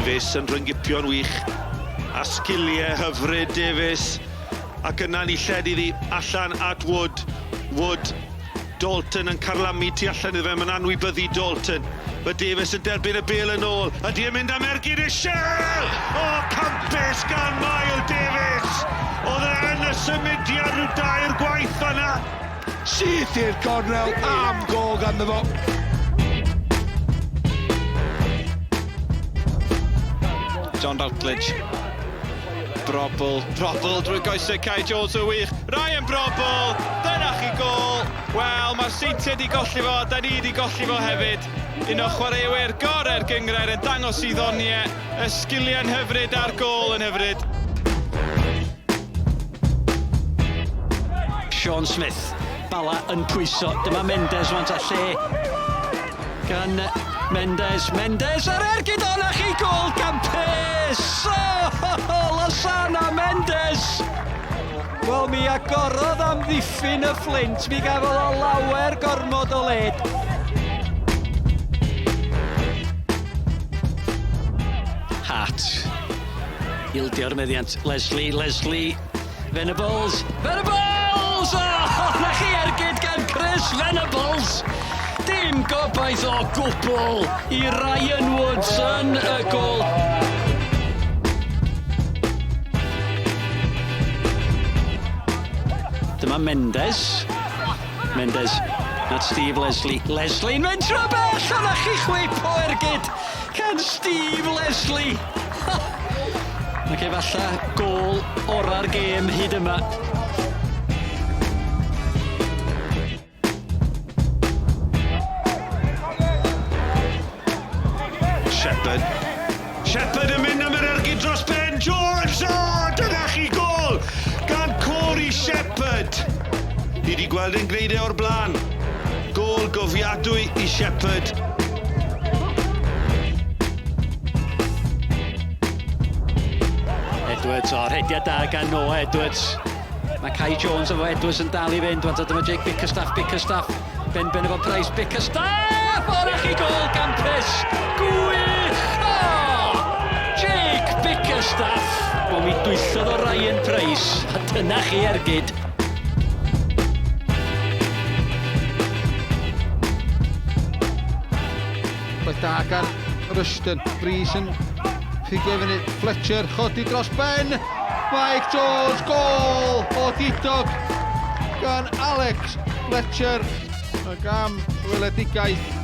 Davies yn rhyngipio'n wych. A sgiliau hyfryd Davies. Ac yna ni lled iddi allan at Wood. Wood. Dalton yn carlamu tu allan iddo fe, mae'n anwybyddu Dalton. Mae Davies yn derbyn y bêl yn ôl. Ydy yn mynd am ergyd Ishel! O, campus gan Miles Davies! Oedd yn y symudiad rhyw dair gwaith fanna. Syth i'r cornel am gol ganddo fo. John Routledge. Brobl drwy goesau Kai Jones y wych. Ryan Brobl, dyna chi gol. Wel, mae'r seintiau di golli fo, da ni di golli fo hefyd. Un o chwaraewyr gorau'r Gyngrair yn dangos i ddoniau. Y sgiliau'n hyfryd a'r gol yn hyfryd. Sean Smith, bala yn pwyso, dyma Mendes want a lle gan Mendes ar ergyd o'na chi gol campus! Lasana Mendes! Wel, mi agorodd am ddiffyn y Flint, mi gafodd o lawer gormod o led. Hart, ildio'r meddiant, Leslie, Venables! Na chi ergyd gan Chris Venables! Dim gobaith o gwbl i Ryan Woods yn y gol. Dyma Mendes at Steve Leslie'n mynd tro bell, a na chi chwip o ergyd gan Steve Leslie. Ac efalla gol ora'r gêm hyd yma. Shepherd yn mynd am yr ergyd dros Ben Jones! O, dyna chi gol! Gan Corey Shepherd. Ni wedi gweld yn gwneud o'r blaen. Gol gofiadwy i Shepherd. Edwards o'r hediad da gan Noah Edwards. Mae Kai Jones efo Edwards yn dal i fynd. Wan dyma Jake Bickerstaff. Ben efo Price, Bickerstaff! O'r chi gol campus! Gwych! Jake Bickerstaff! O, mi dwyllodd o Ryan Price, a dyna chi ergyd. Roedd da gan Rushton, Breeze yn ffidio fyny, Fletcher, chodi dros Ben, Mike Jones, gol o didog gan Alex Fletcher, ac am weledigaeth